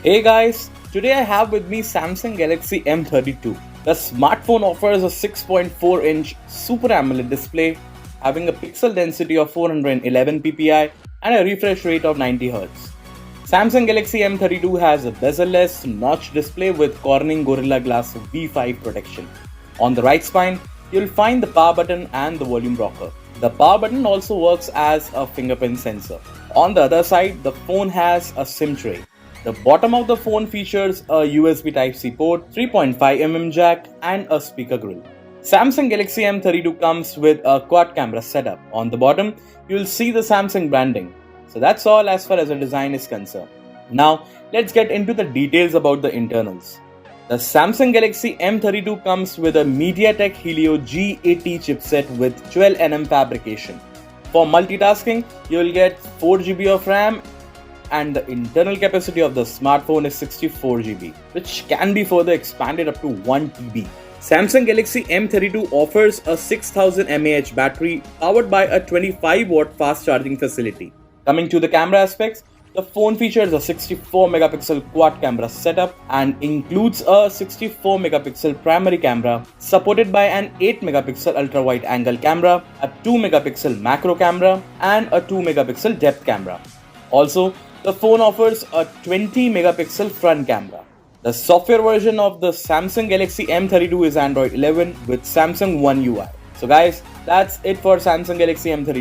Hey guys, today I have with me Samsung Galaxy M32. The smartphone offers a 6.4-inch Super AMOLED display having a pixel density of 411 ppi and a refresh rate of 90 Hz. Samsung Galaxy M32 has a bezel-less notch display with Corning Gorilla Glass V5 protection. On the right spine, you'll find the power button and the volume rocker. The power button also works as a fingerprint sensor. On the other side, the phone has a SIM tray. The bottom of the phone features a USB Type-C port, 3.5mm jack and a speaker grill. Samsung Galaxy M32 comes with a quad camera setup. On the bottom, you'll see the Samsung branding. So that's all as far as the design is concerned. Now, let's get into the details about the internals. The Samsung Galaxy M32 comes with a MediaTek Helio G80 chipset with 12nm fabrication. For multitasking, you'll get 4GB of RAM and the internal capacity of the smartphone is 64GB, which can be further expanded up to 1TB. Samsung Galaxy M32 offers a 6000 mAh battery powered by a 25-watt fast charging facility. Coming to the camera aspects, the phone features a 64-megapixel quad camera setup and includes a 64-megapixel primary camera supported by an 8-megapixel ultra-wide-angle camera, a 2-megapixel macro camera, and a 2-megapixel depth camera. Also, the phone offers a 20-megapixel front camera. The software version of the Samsung Galaxy M32 is Android 11 with Samsung One UI. So guys, that's it for Samsung Galaxy M32.